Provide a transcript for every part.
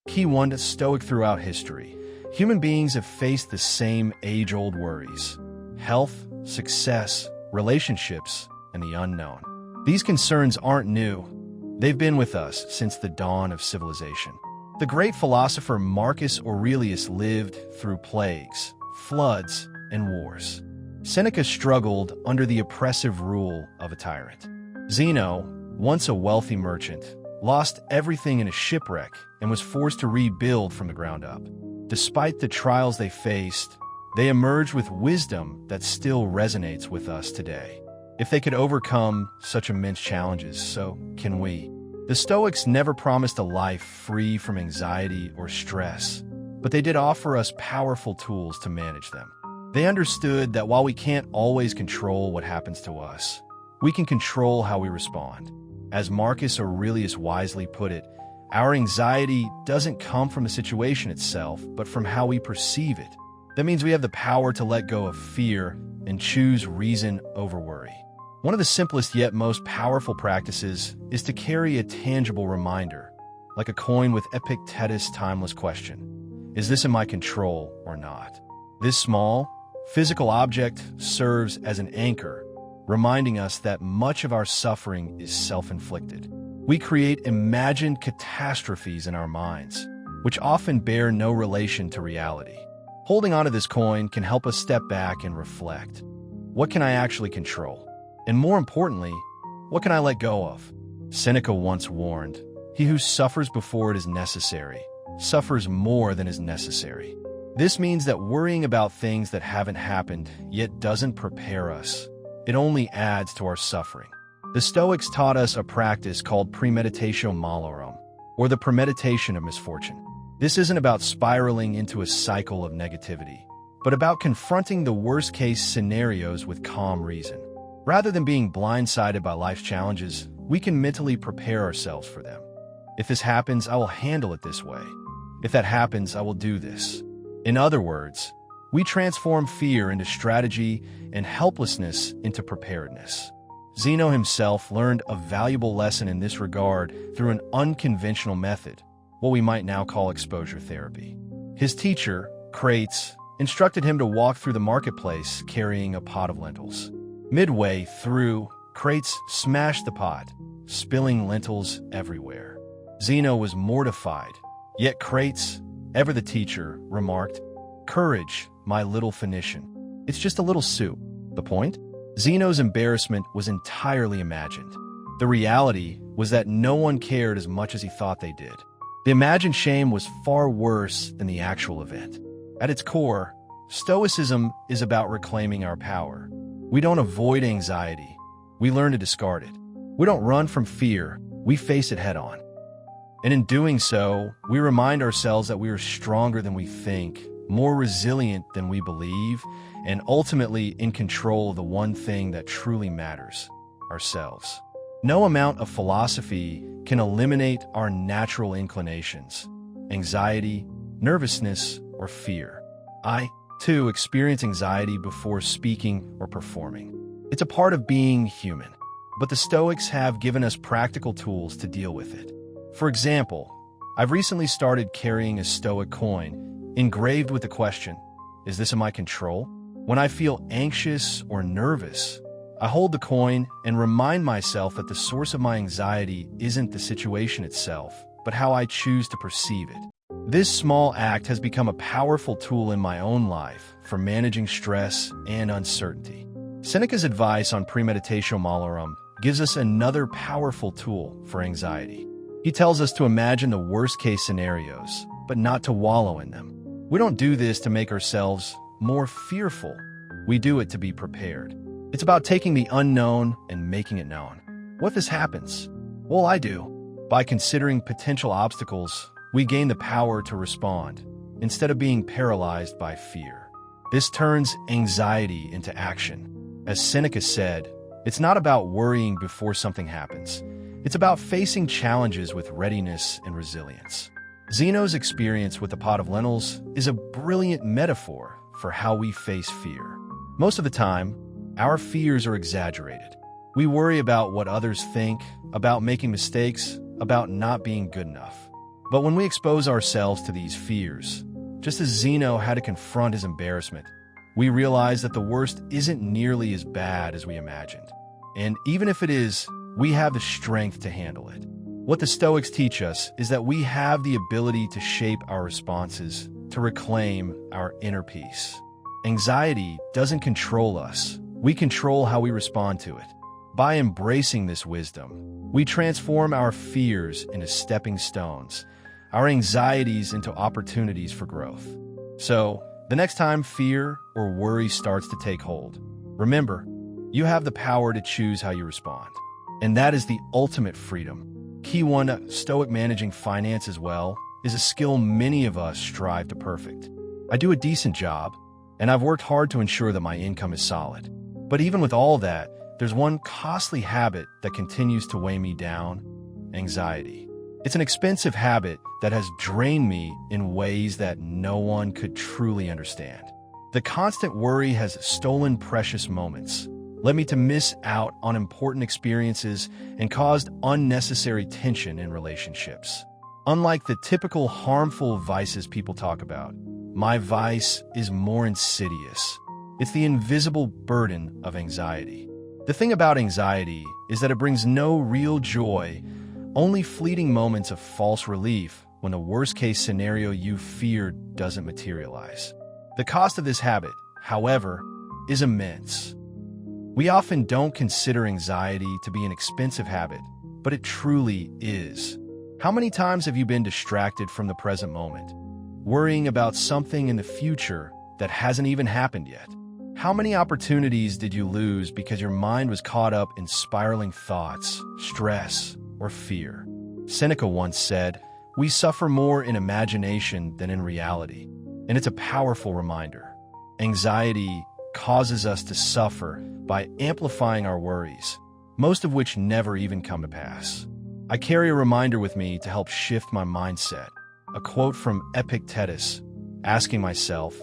Key 1 to Stoic throughout history. Human beings have faced the same age-old worries: health, success, relationships, and the unknown. These concerns aren't new. They've been with us since the dawn of civilization. The great philosopher Marcus Aurelius lived through plagues, floods, and wars. Seneca struggled under the oppressive rule of a tyrant. Zeno, once a wealthy merchant, lost everything in a shipwreck and was forced to rebuild from the ground up. Despite the trials they faced, they emerged with wisdom that still resonates with us today. If they could overcome such immense challenges, so can we. The Stoics never promised a life free from anxiety or stress, but they did offer us powerful tools to manage them. They understood that while we can't always control what happens to us, we can control how we respond. As Marcus Aurelius wisely put it, our anxiety doesn't come from the situation itself, but from how we perceive it. That means we have the power to let go of fear and choose reason over worry. One of the simplest yet most powerful practices is to carry a tangible reminder, like a coin with Epictetus' timeless question: is this in my control or not? This small, physical object serves as an anchor, reminding us that much of our suffering is self-inflicted. We create imagined catastrophes in our minds, which often bear no relation to reality. Holding onto this coin can help us step back and reflect. What can I actually control? And more importantly, what can I let go of? Seneca once warned, "He who suffers before it is necessary, suffers more than is necessary." This means that worrying about things that haven't happened yet doesn't prepare us. It only adds to our suffering. The Stoics taught us a practice called premeditatio malorum, or the premeditation of misfortune. This isn't about spiraling into a cycle of negativity, but about confronting the worst-case scenarios with calm reason. Rather than being blindsided by life's challenges, we can mentally prepare ourselves for them. If this happens, I will handle it this way. If that happens, I will do this. In other words, we transform fear into strategy and helplessness into preparedness. Zeno himself learned a valuable lesson in this regard through an unconventional method, what we might now call exposure therapy. His teacher, Crates, instructed him to walk through the marketplace carrying a pot of lentils. Midway through, Crates smashed the pot, spilling lentils everywhere. Zeno was mortified, yet Crates, ever the teacher, remarked, "Courage, my little Phoenician. It's just a little soup." The point? Zeno's embarrassment was entirely imagined. The reality was that no one cared as much as he thought they did. The imagined shame was far worse than the actual event. At its core, Stoicism is about reclaiming our power. We don't avoid anxiety. We learn to discard it. We don't run from fear. We face it head on. And in doing so, we remind ourselves that we are stronger than we think, more resilient than we believe, and ultimately in control of the one thing that truly matters: ourselves. No amount of philosophy can eliminate our natural inclinations: anxiety, nervousness, or fear. I, too, experience anxiety before speaking or performing. It's a part of being human, but the Stoics have given us practical tools to deal with it. For example, I've recently started carrying a Stoic coin engraved with the question, "Is this in my control?" When I feel anxious or nervous, I hold the coin and remind myself that the source of my anxiety isn't the situation itself, but how I choose to perceive it. This small act has become a powerful tool in my own life for managing stress and uncertainty. Seneca's advice on premeditatio malorum gives us another powerful tool for anxiety. He tells us to imagine the worst-case scenarios, but not to wallow in them. We don't do this to make ourselves more fearful. We do it to be prepared. It's about taking the unknown and making it known. What if this happens? Well, I do. By considering potential obstacles, we gain the power to respond, instead of being paralyzed by fear. This turns anxiety into action. As Seneca said, it's not about worrying before something happens. It's about facing challenges with readiness and resilience. Zeno's experience with the pot of lentils is a brilliant metaphor for how we face fear. Most of the time, our fears are exaggerated. We worry about what others think, about making mistakes, about not being good enough. But when we expose ourselves to these fears, just as Zeno had to confront his embarrassment, we realize that the worst isn't nearly as bad as we imagined. And even if it is, we have the strength to handle it. What the Stoics teach us is that we have the ability to shape our responses, to reclaim our inner peace. Anxiety doesn't control us. We control how we respond to it. By embracing this wisdom, we transform our fears into stepping stones, our anxieties into opportunities for growth. So, the next time fear or worry starts to take hold, remember, you have the power to choose how you respond. And that is the ultimate freedom. Key 1, Stoic managing finances well is a skill many of us strive to perfect. I do a decent job, and I've worked hard to ensure that my income is solid. But even with all that, there's one costly habit that continues to weigh me down: anxiety. It's an expensive habit that has drained me in ways that no one could truly understand. The constant worry has stolen precious moments, led me to miss out on important experiences, and caused unnecessary tension in relationships. Unlike the typical harmful vices people talk about, my vice is more insidious. It's the invisible burden of anxiety. The thing about anxiety is that it brings no real joy, only fleeting moments of false relief when the worst-case scenario you feared doesn't materialize. The cost of this habit, however, is immense. We often don't consider anxiety to be an expensive habit, but it truly is. How many times have you been distracted from the present moment, worrying about something in the future that hasn't even happened yet? How many opportunities did you lose because your mind was caught up in spiraling thoughts, stress, or fear? Seneca once said, "We suffer more in imagination than in reality," and it's a powerful reminder. Anxiety causes us to suffer by amplifying our worries, most of which never even come to pass. I carry a reminder with me to help shift my mindset, a quote from Epictetus, asking myself,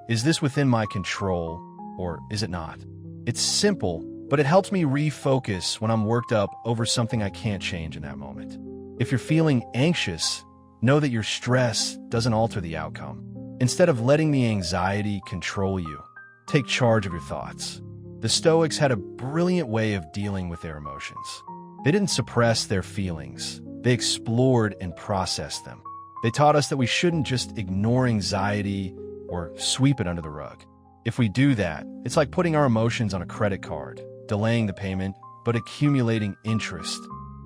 is this within my control, or is it not? It's simple, but it helps me refocus when I'm worked up over something I can't change in that moment. If you're feeling anxious, know that your stress doesn't alter the outcome. Instead of letting the anxiety control you, take charge of your thoughts. The Stoics had a brilliant way of dealing with their emotions. They didn't suppress their feelings. They explored and processed them. They taught us that we shouldn't just ignore anxiety or sweep it under the rug. If we do that, it's like putting our emotions on a credit card, delaying the payment, but accumulating interest.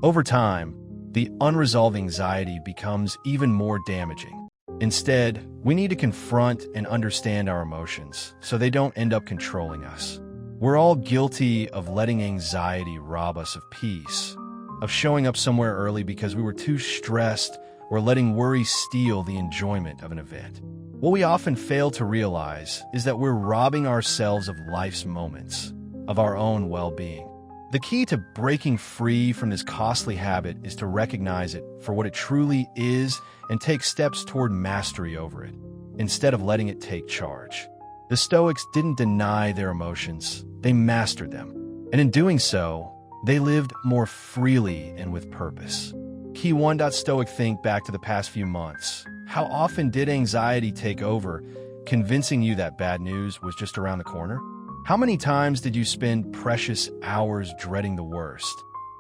Over time, the unresolved anxiety becomes even more damaging. Instead, we need to confront and understand our emotions so they don't end up controlling us. We're all guilty of letting anxiety rob us of peace, of showing up somewhere early because we were too stressed, or letting worry steal the enjoyment of an event. What we often fail to realize is that we're robbing ourselves of life's moments, of our own well-being. The key to breaking free from this costly habit is to recognize it for what it truly is and take steps toward mastery over it, instead of letting it take charge. The Stoics didn't deny their emotions, they mastered them. And in doing so, they lived more freely and with purpose. Key 1. Stoic think back to the past few months. How often did anxiety take over, convincing you that bad news was just around the corner? How many times did you spend precious hours dreading the worst,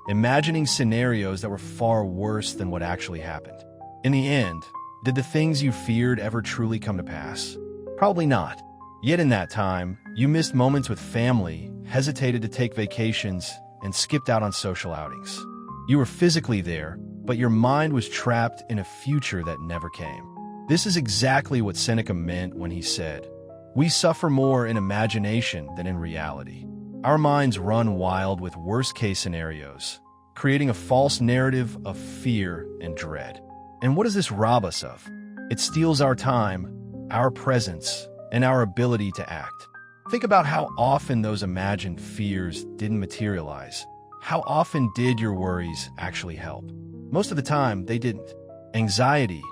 imagining scenarios that were far worse than what actually happened? In the end, did the things you feared ever truly come to pass? Probably not. Yet in that time, you missed moments with family, hesitated to take vacations, and skipped out on social outings. You were physically there, but your mind was trapped in a future that never came. This is exactly what Seneca meant when he said, "We suffer more in imagination than in reality." Our minds run wild with worst-case scenarios, creating a false narrative of fear and dread. And what does this rob us of? It steals our time, our presence, and our ability to act. Think about how often those imagined fears didn't materialize. How often did your worries actually help? Most of the time, they didn't. Anxiety,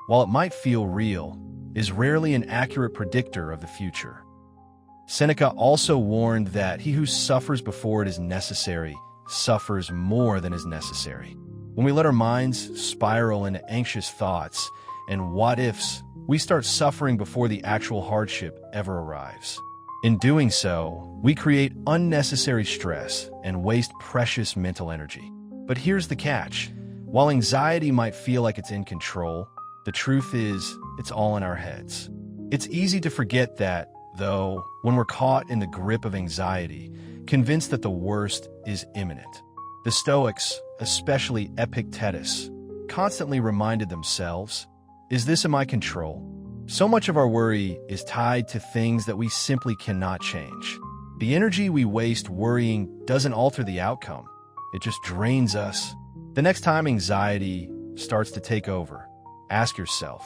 while it might feel real, is rarely an accurate predictor of the future. Seneca also warned that he who suffers before it is necessary suffers more than is necessary. When we let our minds spiral into anxious thoughts and what-ifs, we start suffering before the actual hardship ever arrives. In doing so, we create unnecessary stress and waste precious mental energy. But here's the catch. While anxiety might feel like it's in control, the truth is, it's all in our heads. It's easy to forget that, though, when we're caught in the grip of anxiety, convinced that the worst is imminent. The Stoics, especially Epictetus, constantly reminded themselves, "Is this in my control?" So much of our worry is tied to things that we simply cannot change. The energy we waste worrying doesn't alter the outcome. It just drains us. The next time anxiety starts to take over, ask yourself,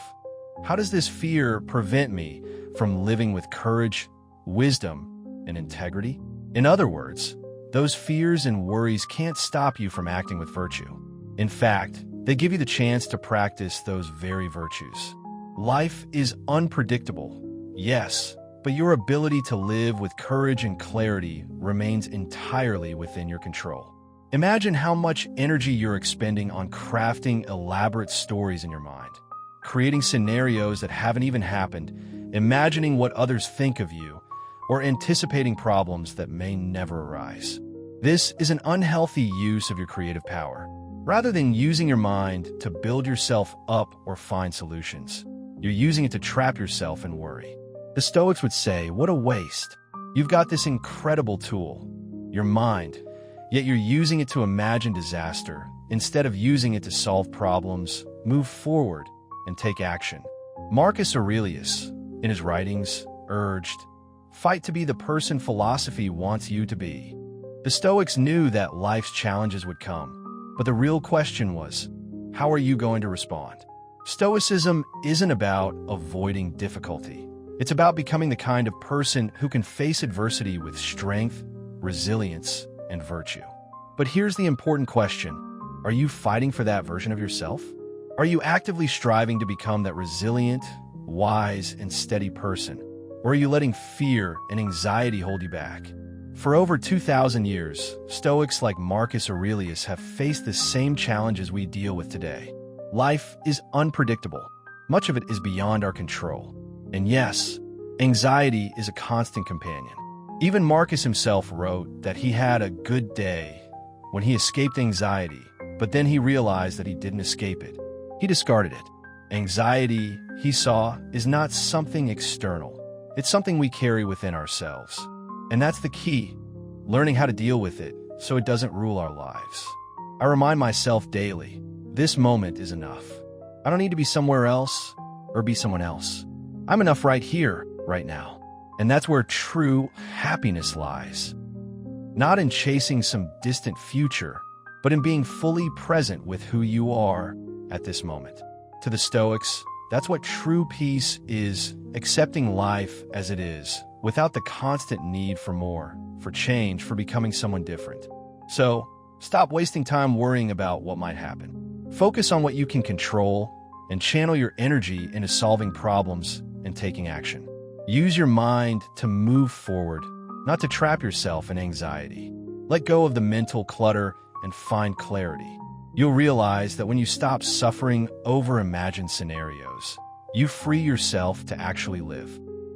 how does this fear prevent me from living with courage, wisdom, and integrity? In other words, those fears and worries can't stop you from acting with virtue. In fact, they give you the chance to practice those very virtues. Life is unpredictable, yes, but your ability to live with courage and clarity remains entirely within your control. Imagine how much energy you're expending on crafting elaborate stories in your mind, creating scenarios that haven't even happened, imagining what others think of you, or anticipating problems that may never arise. This is an unhealthy use of your creative power. Rather than using your mind to build yourself up or find solutions, you're using it to trap yourself and worry. The Stoics would say, what a waste. You've got this incredible tool, your mind, yet you're using it to imagine disaster instead of using it to solve problems, move forward, and take action. Marcus Aurelius, in his writings, urged, "Fight to be the person philosophy wants you to be." The Stoics knew that life's challenges would come, but the real question was, how are you going to respond? Stoicism isn't about avoiding difficulty. It's about becoming the kind of person who can face adversity with strength, resilience, and virtue. But here's the important question. Are you fighting for that version of yourself? Are you actively striving to become that resilient, wise, and steady person? Or are you letting fear and anxiety hold you back? For over 2,000 years, Stoics like Marcus Aurelius have faced the same challenges we deal with today. Life is unpredictable. Much of it is beyond our control. And yes, anxiety is a constant companion. Even Marcus himself wrote that he had a good day when he escaped anxiety, but then he realized that he didn't escape it. He discarded it. Anxiety, he saw, is not something external. It's something we carry within ourselves. And that's the key, learning how to deal with it so it doesn't rule our lives. I remind myself daily, this moment is enough. I don't need to be somewhere else or be someone else. I'm enough right here, right now. And that's where true happiness lies. Not in chasing some distant future, but in being fully present with who you are at this moment. To the Stoics, that's what true peace is, accepting life as it is, without the constant need for more, for change, for becoming someone different. So, stop wasting time worrying about what might happen. Focus on what you can control and channel your energy into solving problems and taking action. Use your mind to move forward, not to trap yourself in anxiety. Let go of the mental clutter and find clarity. You'll realize that when you stop suffering over imagined scenarios, you free yourself to actually live.